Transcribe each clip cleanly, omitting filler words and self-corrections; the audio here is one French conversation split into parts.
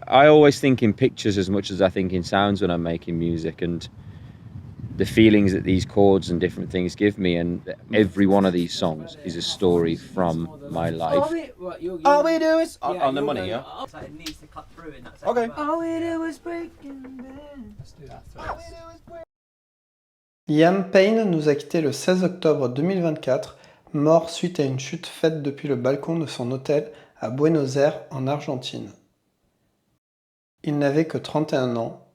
I always think in pictures as much as I think in sounds when I'm making music, and the feelings that these chords and different things give me, and every one of these songs is a story from my life. All we do is on the money, yeah. It needs to cut through in that Okay. second verse. All we do is breaking bad. Let's do that first. Liam Payne nous a quittés le 16 octobre 2024, mort suite à une chute faite depuis le balcon de son hôtel à Buenos Aires en Argentine. Il n'avait que 31 ans,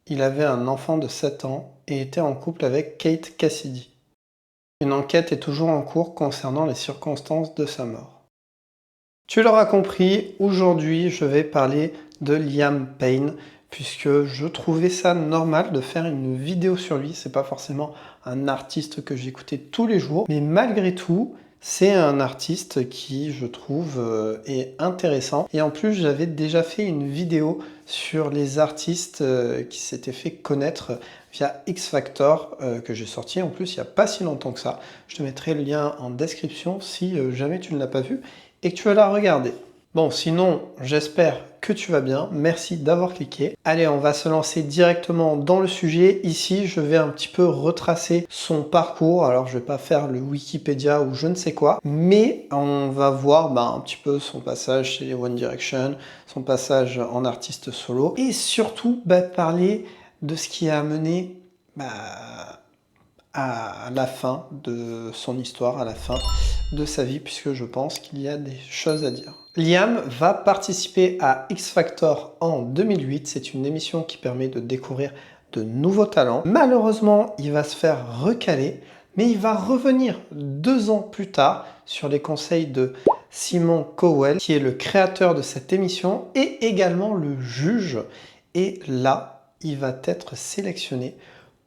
il avait un enfant de 7 ans et était en couple avec Kate Cassidy. Une enquête est toujours en cours concernant les circonstances de sa mort. Tu l'auras compris, aujourd'hui je vais parler de Liam Payne, puisque je trouvais ça normal de faire une vidéo sur lui. C'est pas forcément un artiste que j'écoutais tous les jours, mais malgré tout, c'est un artiste qui, je trouve, est intéressant. Et en plus, j'avais déjà fait une vidéo sur les artistes qui s'étaient fait connaître via X Factor, que j'ai sorti en plus il n'y a pas si longtemps que ça. Je te mettrai le lien en description si jamais tu ne l'as pas vu et que tu veux la regarder. Bon, sinon, j'espère que tu vas bien. Merci d'avoir cliqué. Allez, on va se lancer directement dans le sujet. Ici, je vais un petit peu retracer son parcours. Alors, je vais pas faire le Wikipédia ou je ne sais quoi, mais on va voir un petit peu son passage chez les One Direction, son passage en artiste solo, et surtout parler de ce qui a amené à la fin de son histoire, à la fin de sa vie, puisque je pense qu'il y a des choses à dire. Liam va participer à X Factor en 2008. C'est une émission qui permet de découvrir de nouveaux talents. Malheureusement, il va se faire recaler, mais il va revenir 2 ans plus tard sur les conseils de Simon Cowell, qui est le créateur de cette émission et également le juge. Et là, il va être sélectionné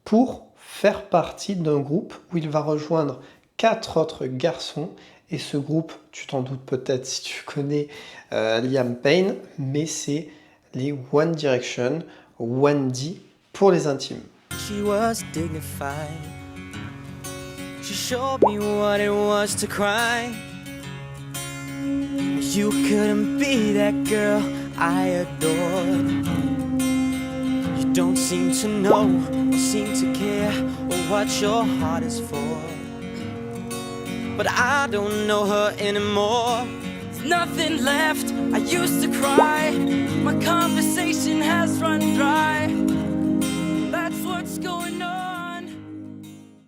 pour faire partie d'un groupe où il va rejoindre 4 autres garçons. Et ce groupe, tu t'en doutes peut-être si tu connais Liam Payne, mais c'est les One Direction, 1D pour les intimes. She was dignified. She showed me what it was to cry. You couldn't be that girl I adored. You don't seem to know, or seem to care, or what your heart is for. But I don't know her anymore. There's nothing left, I used to cry. My conversation has run dry. That's what's going on.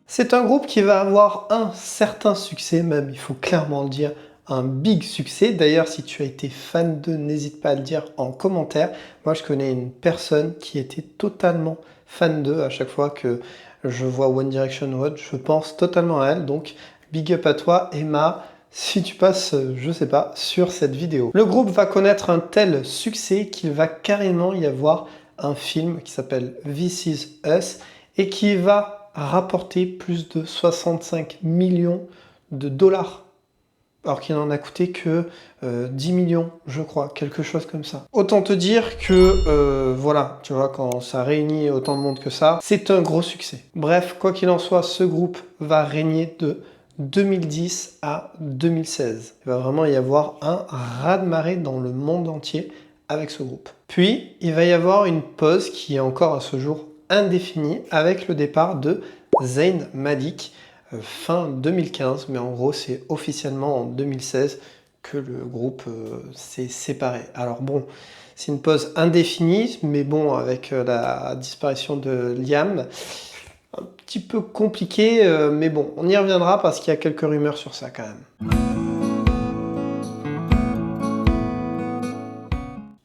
C'est un groupe qui va avoir un certain succès, même il faut clairement le dire, un big succès. D'ailleurs, si tu as été fan d'eux, n'hésite pas à le dire en commentaire. Moi, je connais une personne qui était totalement fan d'eux. À chaque fois que je vois One Direction Watch, je pense totalement à elle. Donc, big up à toi, Emma, si tu passes, je sais pas, sur cette vidéo. Le groupe va connaître un tel succès qu'il va carrément y avoir un film qui s'appelle This Is Us et qui va rapporter plus de 65 millions de dollars. Alors qu'il n'en a coûté que 10 millions, je crois, quelque chose comme ça. Autant te dire que, voilà, tu vois, quand ça réunit autant de monde que ça, c'est un gros succès. Bref, quoi qu'il en soit, ce groupe va régner de 2010 à 2016. Il va vraiment y avoir un raz-de-marée dans le monde entier avec ce groupe. Puis, il va y avoir une pause qui est encore à ce jour indéfinie avec le départ de Zayn Malik fin 2015, mais en gros c'est officiellement en 2016 que le groupe s'est séparé. Alors bon, c'est une pause indéfinie, mais bon, avec la disparition de Liam, un petit peu compliqué, mais bon, on y reviendra parce qu'il y a quelques rumeurs sur ça quand même.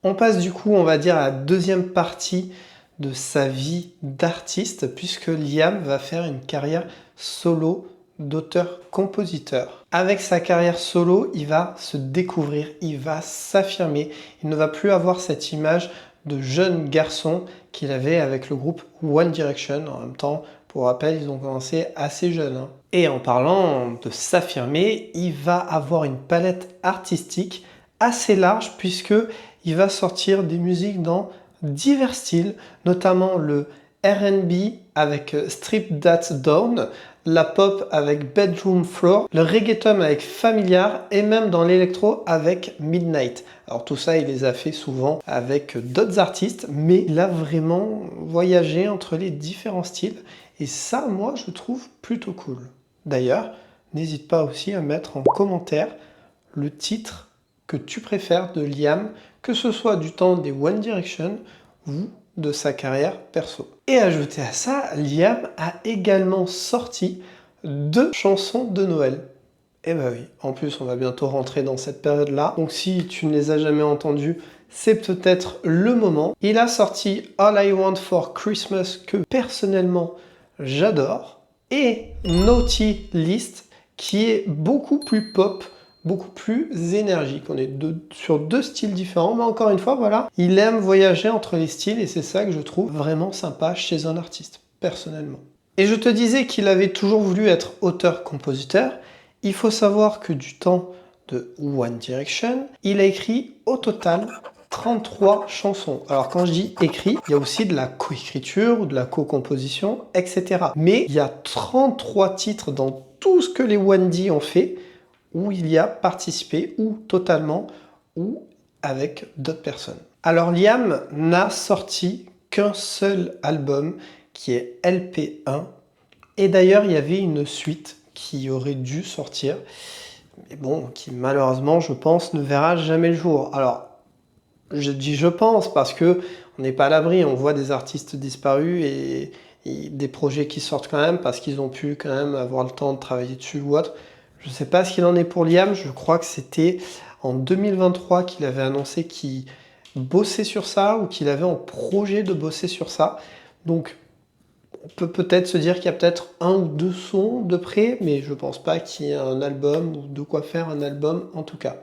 On passe du coup, on va dire, à la deuxième partie de sa vie d'artiste, puisque Liam va faire une carrière solo d'auteur-compositeur. Avec sa carrière solo, il va se découvrir, il va s'affirmer, il ne va plus avoir cette image de jeune garçon qu'il avait avec le groupe One Direction. En même temps, pour rappel, ils ont commencé assez jeunes. Et en parlant de s'affirmer, il va avoir une palette artistique assez large puisque il va sortir des musiques dans divers styles, notamment le R&B avec Strip That Down, la pop avec Bedroom Floor, le reggaeton avec Familiar et même dans l'électro avec Midnight. Alors tout ça, il les a fait souvent avec d'autres artistes, mais il a vraiment voyagé entre les différents styles. Et ça, moi, je trouve plutôt cool. D'ailleurs, n'hésite pas aussi à mettre en commentaire le titre que tu préfères de Liam, que ce soit du temps des One Direction ou de sa carrière perso. Et ajouté à ça, Liam a également sorti 2 chansons de Noël. Eh ben oui, en plus on va bientôt rentrer dans cette période-là, donc si tu ne les as jamais entendues, c'est peut-être le moment. Il a sorti All I Want for Christmas, que personnellement j'adore, et Naughty List, qui est beaucoup plus pop, beaucoup plus énergique. On est sur 2 styles différents, mais encore une fois, voilà, il aime voyager entre les styles et c'est ça que je trouve vraiment sympa chez un artiste, personnellement. Et je te disais qu'il avait toujours voulu être auteur-compositeur. Il faut savoir que du temps de One Direction, il a écrit au total 33 chansons. Alors quand je dis écrit, il y a aussi de la coécriture ou de la co-composition, etc. Mais il y a 33 titres dans tout ce que les One D ont fait où il y a participé, ou totalement, ou avec d'autres personnes. Alors Liam n'a sorti qu'un seul album, qui est LP1, et d'ailleurs il y avait une suite qui aurait dû sortir, mais bon, qui malheureusement, je pense, ne verra jamais le jour. Alors, je dis je pense, parce que on n'est pas à l'abri, on voit des artistes disparus et des projets qui sortent quand même, parce qu'ils ont pu quand même avoir le temps de travailler dessus ou autre. Je ne sais pas ce qu'il en est pour Liam, je crois que c'était en 2023 qu'il avait annoncé qu'il bossait sur ça, ou qu'il avait en projet de bosser sur ça. Donc, on peut peut-être se dire qu'il y a peut-être 1 ou 2 sons de près, mais je pense pas qu'il y ait un album, ou de quoi faire un album en tout cas.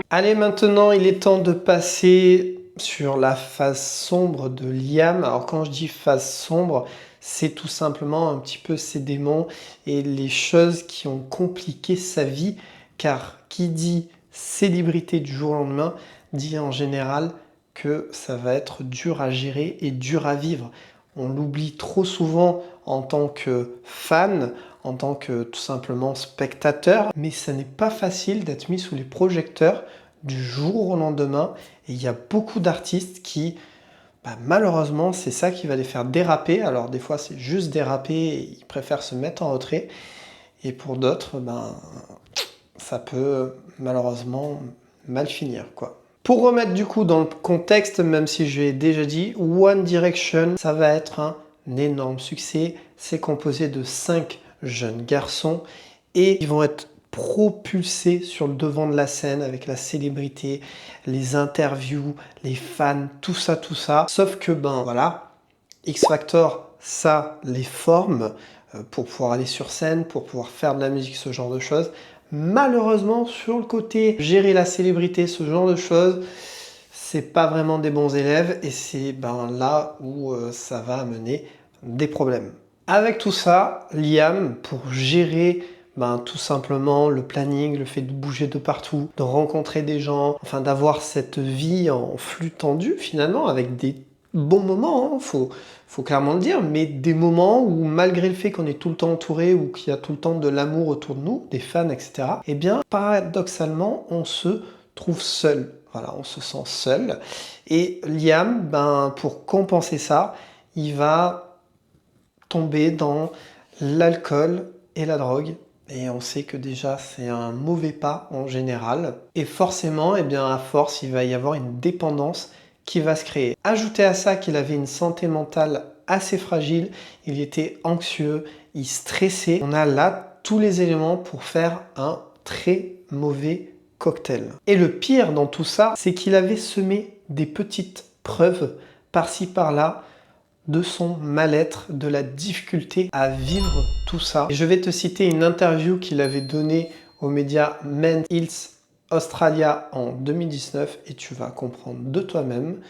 Allez, maintenant, il est temps de passer sur la phase sombre de Liam. Alors quand je dis phase sombre, c'est tout simplement un petit peu ses démons et les choses qui ont compliqué sa vie, car qui dit célébrité du jour au lendemain, dit en général que ça va être dur à gérer et dur à vivre. On l'oublie trop souvent en tant que fan, en tant que tout simplement spectateur, mais ça n'est pas facile d'être mis sous les projecteurs du jour au lendemain, et il y a beaucoup d'artistes qui, malheureusement, c'est ça qui va les faire déraper. Alors des fois c'est juste déraper et ils préfèrent se mettre en retrait, et pour d'autres, ça peut malheureusement mal finir, quoi. Pour remettre du coup dans le contexte, même si je l'ai déjà dit, One Direction, ça va être un énorme succès. C'est composé de 5 jeunes garçons et ils vont être propulsés sur le devant de la scène avec la célébrité, les interviews, les fans, tout ça. Sauf que voilà, X Factor, ça les forme pour pouvoir aller sur scène, pour pouvoir faire de la musique, ce genre de choses. Malheureusement, sur le côté gérer la célébrité, ce genre de choses, c'est pas vraiment des bons élèves, et c'est là où ça va amener des problèmes. Avec tout ça, Liam, pour gérer tout simplement le planning, le fait de bouger de partout, de rencontrer des gens, enfin d'avoir cette vie en flux tendu finalement, avec des bons moments, faut clairement le dire, mais des moments où malgré le fait qu'on est tout le temps entouré, ou qu'il y a tout le temps de l'amour autour de nous, des fans, etc., eh bien paradoxalement on se trouve seul. Voilà, on se sent seul. Et Liam, pour compenser ça, il va tomber dans l'alcool et la drogue. Et on sait que déjà c'est un mauvais pas en général. Et forcément, à force, il va y avoir une dépendance qui va se créer. Ajoutez à ça qu'il avait une santé mentale assez fragile, il était anxieux, il stressait. On a là tous les éléments pour faire un très mauvais cocktail. Et le pire dans tout ça, c'est qu'il avait semé des petites preuves par-ci par-là de son mal-être, de la difficulté à vivre tout ça. Et je vais te citer une interview qu'il avait donnée aux médias Men's Health Australia en 2019 et tu vas comprendre de toi-même.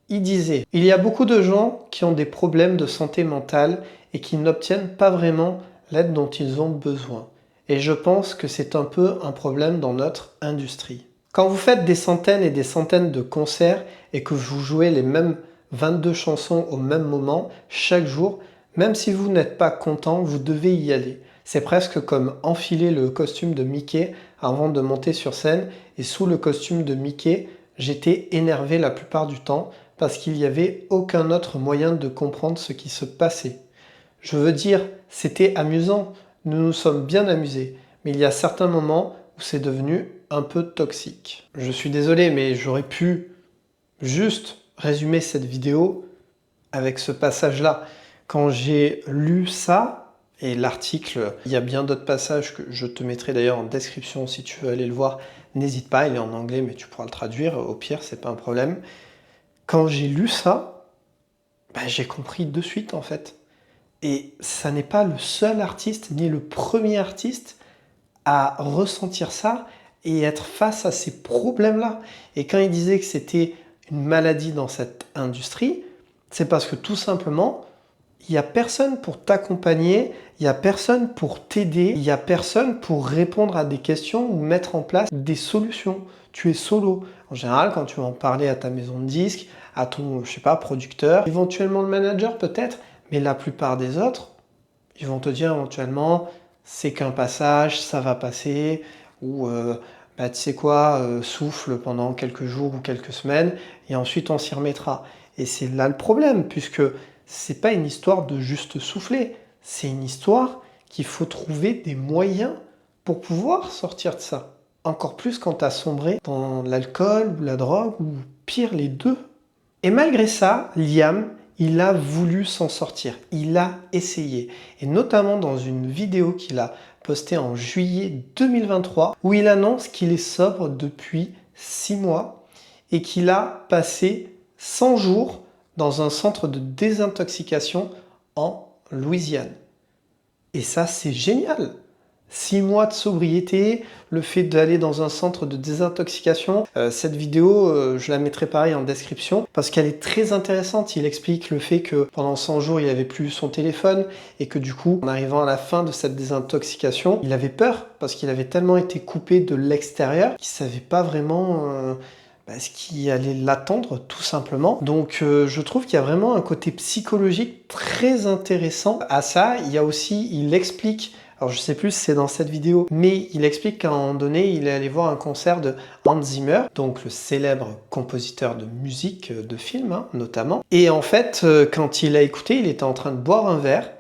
Il disait: il y a beaucoup de gens qui ont des problèmes de santé mentale et qui n'obtiennent pas vraiment l'aide dont ils ont besoin. Et je pense que c'est un peu un problème dans notre industrie. Quand vous faites des centaines et des centaines de concerts et que vous jouez les mêmes 22 chansons au même moment, chaque jour. Même si vous n'êtes pas content, vous devez y aller. C'est presque comme enfiler le costume de Mickey avant de monter sur scène. Et sous le costume de Mickey, j'étais énervé la plupart du temps parce qu'il n'y avait aucun autre moyen de comprendre ce qui se passait. Je veux dire, c'était amusant, nous nous sommes bien amusés, mais il y a certains moments où c'est devenu un peu toxique. Je suis désolé, mais j'aurais pu juste résumer cette vidéo avec ce passage-là. Quand j'ai lu ça, et l'article, il y a bien d'autres passages que je te mettrai d'ailleurs en description si tu veux aller le voir, n'hésite pas, il est en anglais mais tu pourras le traduire, au pire c'est pas un problème. Quand j'ai lu ça, j'ai compris de suite en fait. Et ça n'est pas le seul artiste, ni le premier artiste à ressentir ça et être face à ces problèmes-là. Et quand il disait que c'était une maladie dans cette industrie, c'est parce que tout simplement, il n'y a personne pour t'accompagner, il n'y a personne pour t'aider, il n'y a personne pour répondre à des questions ou mettre en place des solutions. Tu es solo. En général, quand tu vas en parler à ta maison de disques, à ton, je sais pas, producteur, éventuellement le manager peut-être, mais la plupart des autres, ils vont te dire éventuellement, c'est qu'un passage, ça va passer, ou tu sais quoi, souffle pendant quelques jours ou quelques semaines, et ensuite on s'y remettra. Et c'est là le problème, puisque c'est pas une histoire de juste souffler, c'est une histoire qu'il faut trouver des moyens pour pouvoir sortir de ça. Encore plus quand tu as sombré dans l'alcool ou la drogue, ou pire les deux. Et malgré ça, Liam, il a voulu s'en sortir, il a essayé. Et notamment dans une vidéo qu'il a postée en juillet 2023, où il annonce qu'il est sobre depuis 6 mois et qu'il a passé 100 jours dans un centre de désintoxication en Louisiane. Et ça, c'est génial. 6 mois de sobriété, le fait d'aller dans un centre de désintoxication. Cette vidéo, je la mettrai pareil en description parce qu'elle est très intéressante. Il explique le fait que pendant 100 jours, il n'avait plus son téléphone et que du coup, en arrivant à la fin de cette désintoxication, il avait peur parce qu'il avait tellement été coupé de l'extérieur qu'il ne savait pas vraiment ce qui allait l'attendre tout simplement. Donc je trouve qu'il y a vraiment un côté psychologique très intéressant à ça. Il y a aussi, il explique, alors je sais plus si c'est dans cette vidéo, mais il explique qu'à un moment donné, il est allé voir un concert de Hans Zimmer, donc le célèbre compositeur de musique de film notamment. Et en fait, quand il a écouté, il était en train de boire un verre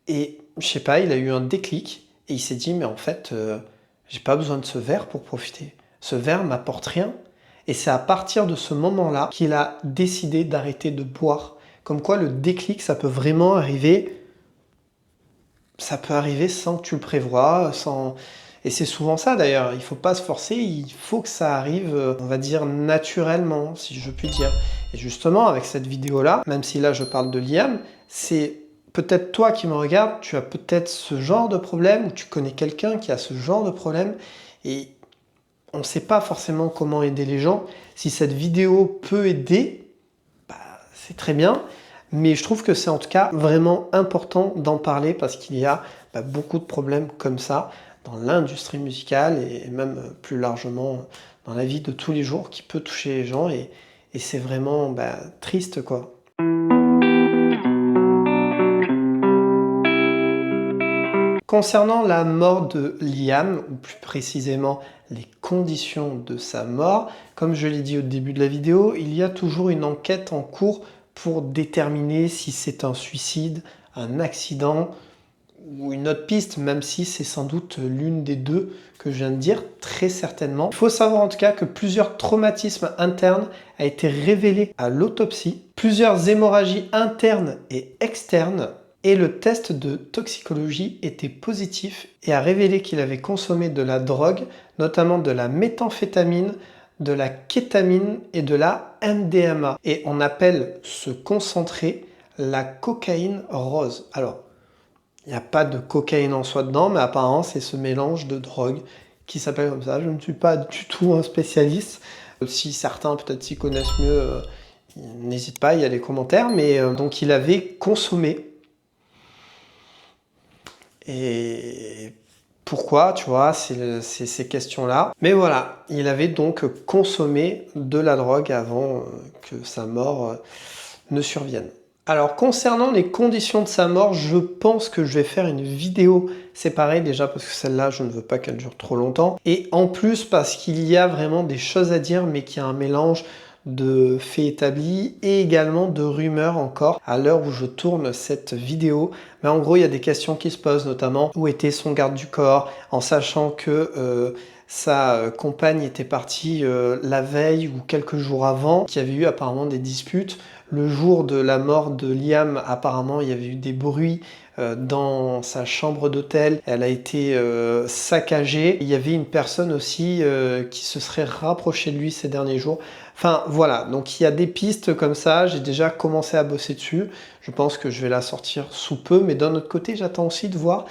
et je sais pas, il a eu un déclic et il s'est dit mais en fait, j'ai pas besoin de ce verre pour profiter. Ce verre m'apporte rien. Et c'est à partir de ce moment-là qu'il a décidé d'arrêter de boire. Comme quoi le déclic, ça peut vraiment arriver. Ça peut arriver sans que tu le prévois, sans... Et c'est souvent ça d'ailleurs, il ne faut pas se forcer, il faut que ça arrive, on va dire, naturellement, si je puis dire. Et justement, avec cette vidéo-là, même si là je parle de Liam, c'est peut-être toi qui me regardes, tu as peut-être ce genre de problème, ou tu connais quelqu'un qui a ce genre de problème, et on ne sait pas forcément comment aider les gens. Si cette vidéo peut aider, c'est très bien. Mais je trouve que c'est en tout cas vraiment important d'en parler parce qu'il y a beaucoup de problèmes comme ça dans l'industrie musicale et même plus largement dans la vie de tous les jours qui peut toucher les gens et c'est vraiment triste quoi. Concernant la mort de Liam, ou plus précisément les conditions de sa mort, comme je l'ai dit au début de la vidéo, il y a toujours une enquête en cours pour déterminer si c'est un suicide, un accident ou une autre piste, même si c'est sans doute l'une des deux que je viens de dire, très certainement. Il faut savoir en tout cas que plusieurs traumatismes internes ont été révélés à l'autopsie, plusieurs hémorragies internes et externes, et le test de toxicologie était positif et a révélé qu'il avait consommé de la drogue, notamment de la méthamphétamine, de la kétamine et de la MDMA. Et on appelle ce concentré la cocaïne rose. Alors, il n'y a pas de cocaïne en soi dedans, mais apparemment c'est ce mélange de drogue qui s'appelle comme ça. Je ne suis pas du tout un spécialiste. Si certains peut-être s'y connaissent mieux, n'hésite pas, il y a les commentaires. Mais donc il avait consommé. Et pourquoi, tu vois, c'est ces questions-là. Mais voilà, il avait donc consommé de la drogue avant que sa mort ne surviennent. Alors concernant les conditions de sa mort, je pense que je vais faire une vidéo séparée, déjà parce que celle-là je ne veux pas qu'elle dure trop longtemps, et en plus parce qu'il y a vraiment des choses à dire mais qu'il y a un mélange de faits établis et également de rumeurs encore à l'heure où je tourne cette vidéo. Mais en gros il y a des questions qui se posent, notamment où était son garde du corps, en sachant que sa compagne était partie la veille ou quelques jours avant, qu'il y avait eu apparemment des disputes. Le jour de la mort de Liam, apparemment, il y avait eu des bruits dans sa chambre d'hôtel. Elle a été saccagée. Il y avait une personne aussi qui se serait rapprochée de lui ces derniers jours. Enfin, voilà. Donc, il y a des pistes comme ça. J'ai déjà commencé à bosser dessus. Je pense que je vais la sortir sous peu. Mais d'un autre côté, j'attends aussi de voir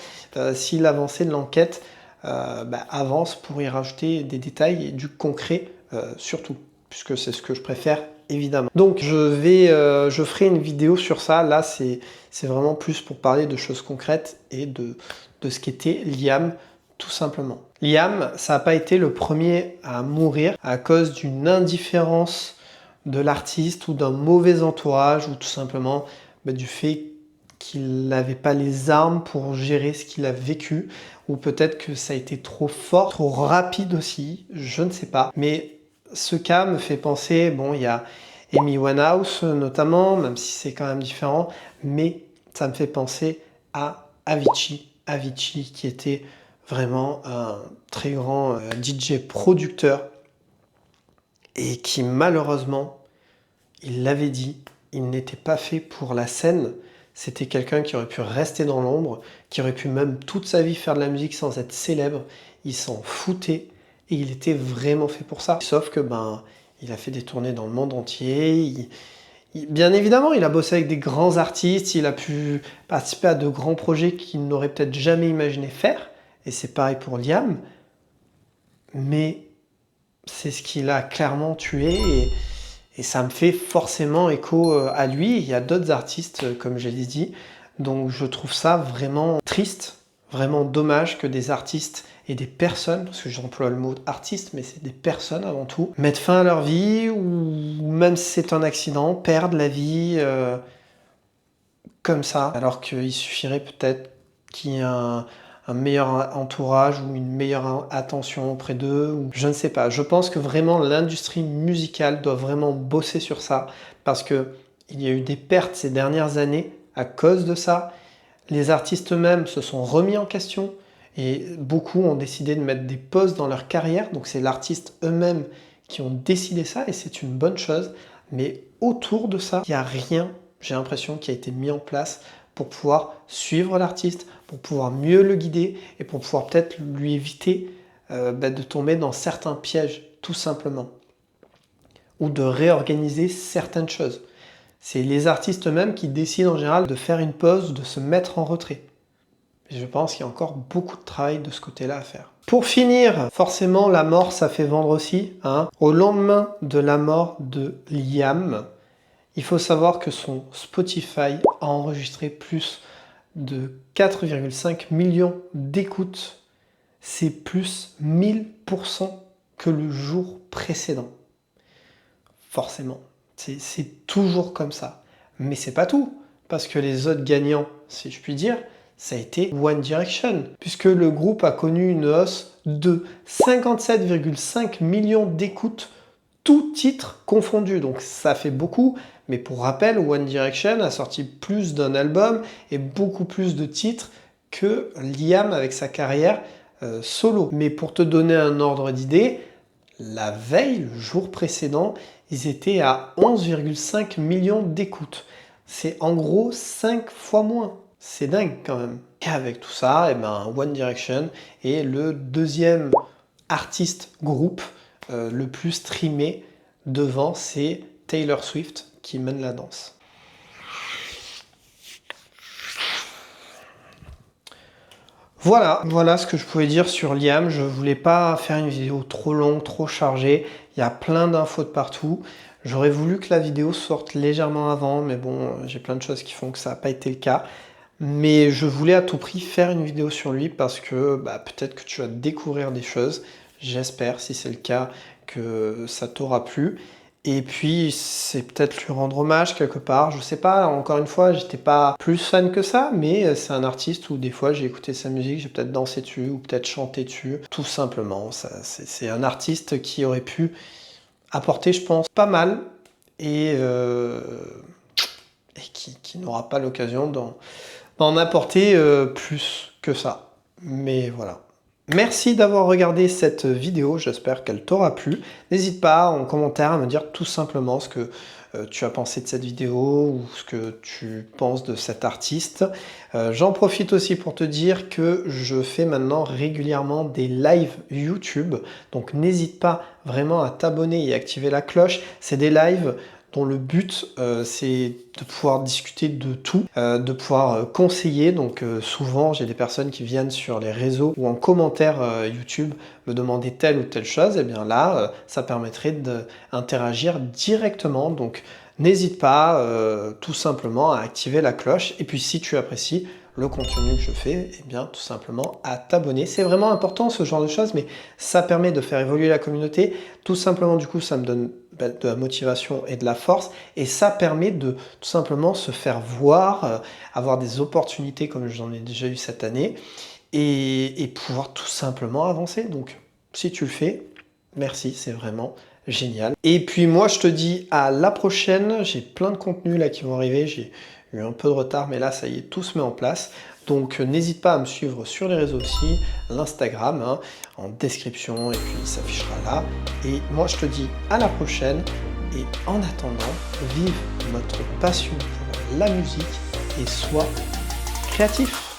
si l'avancée de l'enquête avance pour y rajouter des détails et du concret surtout. Puisque c'est ce que je préfère, évidemment. Donc je ferai une vidéo sur ça. Là, c'est vraiment plus pour parler de choses concrètes et de ce qu'était Liam, tout simplement. Liam, ça n'a pas été le premier à mourir à cause d'une indifférence de l'artiste ou d'un mauvais entourage ou tout simplement du fait qu'il n'avait pas les armes pour gérer ce qu'il a vécu, ou peut-être que ça a été trop fort, trop rapide aussi, je ne sais pas. Mais ce cas me fait penser, bon, il y a Amy Winehouse notamment, même si c'est quand même différent, mais ça me fait penser à Avicii. Avicii qui était vraiment un très grand DJ producteur et qui malheureusement, il l'avait dit, il n'était pas fait pour la scène. C'était quelqu'un qui aurait pu rester dans l'ombre, qui aurait pu même toute sa vie faire de la musique sans être célèbre. Il s'en foutait. Et il était vraiment fait pour ça. Sauf que il a fait des tournées dans le monde entier. Bien évidemment, il a bossé avec des grands artistes. Il a pu participer à de grands projets qu'il n'aurait peut-être jamais imaginé faire. Et c'est pareil pour Liam. Mais c'est ce qu'il a clairement tué. Et ça me fait forcément écho à lui. Il y a d'autres artistes, comme je l'ai dit. Donc je trouve ça vraiment triste. Vraiment dommage que des artistes et des personnes, parce que j'emploie le mot artiste, mais c'est des personnes avant tout, mettent fin à leur vie, ou même si c'est un accident, perdent la vie comme ça, alors qu'il suffirait peut-être qu'il y ait un meilleur entourage ou une meilleure attention auprès d'eux, ou je ne sais pas. Je pense que vraiment l'industrie musicale doit vraiment bosser sur ça, parce que il y a eu des pertes ces dernières années à cause de ça. Les artistes eux-mêmes se sont remis en question et beaucoup ont décidé de mettre des pauses dans leur carrière. Donc c'est l'artiste eux-mêmes qui ont décidé ça et c'est une bonne chose. Mais autour de ça, il n'y a rien, j'ai l'impression, qui a été mis en place pour pouvoir suivre l'artiste, pour pouvoir mieux le guider et pour pouvoir peut-être lui éviter de tomber dans certains pièges, tout simplement. Ou de réorganiser certaines choses. C'est les artistes eux-mêmes qui décident en général de faire une pause, de se mettre en retrait. Et je pense qu'il y a encore beaucoup de travail de ce côté-là à faire. Pour finir, forcément, la mort, ça fait vendre aussi. Au lendemain de la mort de Liam, il faut savoir que son Spotify a enregistré plus de 4,5 millions d'écoutes. C'est plus 1000% que le jour précédent. Forcément. C'est toujours comme ça. Mais c'est pas tout. Parce que les autres gagnants, si je puis dire, ça a été One Direction. Puisque le groupe a connu une hausse de 57,5 millions d'écoutes, tous titres confondus. Donc ça fait beaucoup. Mais pour rappel, One Direction a sorti plus d'un album et beaucoup plus de titres que Liam avec sa carrière solo. Mais pour te donner un ordre d'idée, la veille, le jour précédent, ils étaient à 11,5 millions d'écoutes. C'est en gros 5 fois moins. C'est dingue quand même. Et avec tout ça, One Direction est le deuxième artiste groupe le plus streamé. Devant, c'est Taylor Swift qui mène la danse. Voilà ce que je pouvais dire sur Liam. Je voulais pas faire une vidéo trop longue, trop chargée. Il y a plein d'infos de partout. J'aurais voulu que la vidéo sorte légèrement avant, mais bon, j'ai plein de choses qui font que ça n'a pas été le cas. Mais je voulais à tout prix faire une vidéo sur lui parce que peut-être que tu vas découvrir des choses. J'espère, si c'est le cas, que ça t'aura plu. Et puis, c'est peut-être lui rendre hommage quelque part, je sais pas, encore une fois, j'étais pas plus fan que ça, mais c'est un artiste où des fois j'ai écouté sa musique, j'ai peut-être dansé dessus, ou peut-être chanté dessus, tout simplement. C'est un artiste qui aurait pu apporter, je pense, pas mal, et qui n'aura pas l'occasion d'en apporter plus que ça. Mais voilà. Merci d'avoir regardé cette vidéo, j'espère qu'elle t'aura plu. N'hésite pas en commentaire à me dire tout simplement ce que tu as pensé de cette vidéo ou ce que tu penses de cet artiste. J'en profite aussi pour te dire que je fais maintenant régulièrement des lives YouTube, donc n'hésite pas vraiment à t'abonner et activer la cloche. C'est des lives dont le but c'est de pouvoir discuter de tout, de pouvoir conseiller. Donc souvent j'ai des personnes qui viennent sur les réseaux ou en commentaire YouTube me demander telle ou telle chose, et bien là ça permettrait d'interagir directement. Donc n'hésite pas tout simplement à activer la cloche, et puis si tu apprécies le contenu que je fais, et bien tout simplement à t'abonner. C'est vraiment important ce genre de choses, mais ça permet de faire évoluer la communauté. Tout simplement, du coup, ça me donne de la motivation et de la force, et ça permet de tout simplement se faire voir, avoir des opportunités comme j'en ai déjà eu cette année, et pouvoir tout simplement avancer. Donc si tu le fais, merci, c'est vraiment génial. Et puis moi je te dis à la prochaine, j'ai plein de contenus là qui vont arriver, j'ai eu un peu de retard, mais là ça y est, tout se met en place. Donc n'hésite pas à me suivre sur les réseaux aussi, l'Instagram, hein, en description, et puis il s'affichera là. Et moi je te dis à la prochaine, et en attendant, vive notre passion pour la musique et sois créatif.